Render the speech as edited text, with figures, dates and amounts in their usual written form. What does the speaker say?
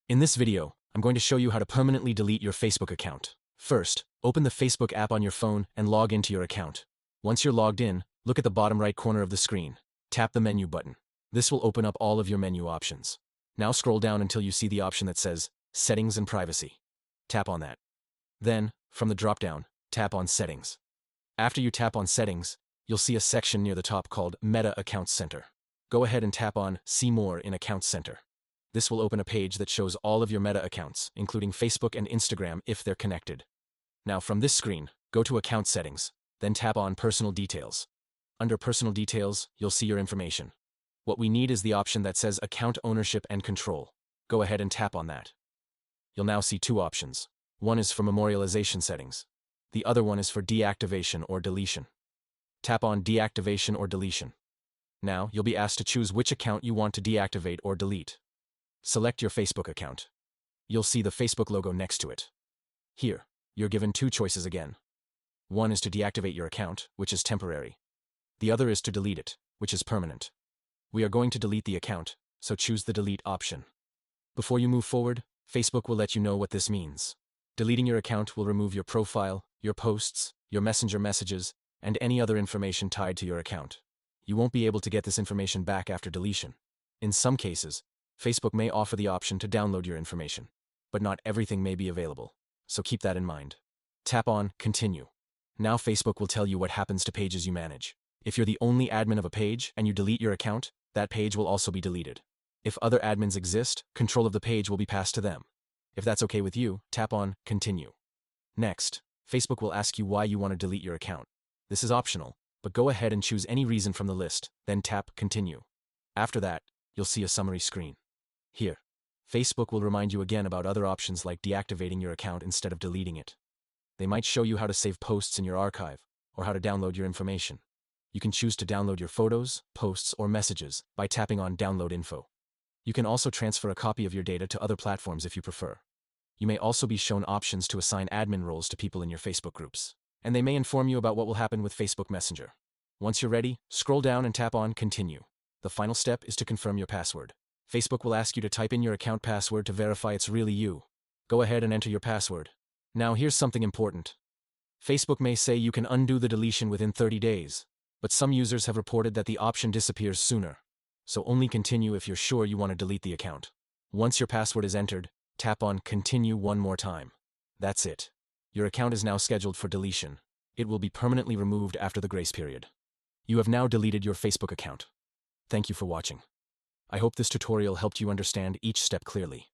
In this video, I'm going to show you how to permanently delete your Facebook account. First, open the Facebook app on your phone and log into your account. Once you're logged in, look at the bottom right corner of the screen. Tap the menu button. This will open up all of your menu options. Now scroll down until you see the option that says Settings and Privacy. Tap on that. Then, from the drop-down, tap on Settings. After you tap on Settings, you'll see a section near the top called Meta Accounts Center. Go ahead and tap on See More in Accounts Center. This will open a page that shows all of your Meta accounts, including Facebook and Instagram if they're connected. Now from this screen, go to Account Settings, then tap on Personal Details. Under Personal Details, you'll see your information. What we need is the option that says Account Ownership and Control. Go ahead and tap on that. You'll now see two options. One is for memorialization settings. The other one is for deactivation or deletion. Tap on Deactivation or Deletion. Now, you'll be asked to choose which account you want to deactivate or delete. Select your Facebook account. You'll see the Facebook logo next to it. Here, you're given two choices again. One is to deactivate your account, which is temporary. The other is to delete it, which is permanent. We are going to delete the account, so choose the delete option. Before you move forward, Facebook will let you know what this means. Deleting your account will remove your profile, your posts, your messenger messages, and any other information tied to your account. You won't be able to get this information back after deletion. In some cases, Facebook may offer the option to download your information, but not everything may be available, so keep that in mind. Tap on Continue. Now Facebook will tell you what happens to pages you manage. If you're the only admin of a page and you delete your account, that page will also be deleted. If other admins exist, control of the page will be passed to them. If that's okay with you, tap on Continue. Next, Facebook will ask you why you want to delete your account. This is optional, but go ahead and choose any reason from the list, then tap Continue. After that, you'll see a summary screen. Here, Facebook will remind you again about other options like deactivating your account instead of deleting it. They might show you how to save posts in your archive, or how to download your information. You can choose to download your photos, posts, or messages by tapping on Download Info. You can also transfer a copy of your data to other platforms if you prefer. You may also be shown options to assign admin roles to people in your Facebook groups, and they may inform you about what will happen with Facebook Messenger. Once you're ready, scroll down and tap on Continue. The final step is to confirm your password. Facebook will ask you to type in your account password to verify it's really you. Go ahead and enter your password. Now here's something important. Facebook may say you can undo the deletion within 30 days, but some users have reported that the option disappears sooner. So only continue if you're sure you want to delete the account. Once your password is entered, tap on Continue one more time. That's it. Your account is now scheduled for deletion. It will be permanently removed after the grace period. You have now deleted your Facebook account. Thank you for watching. I hope this tutorial helped you understand each step clearly.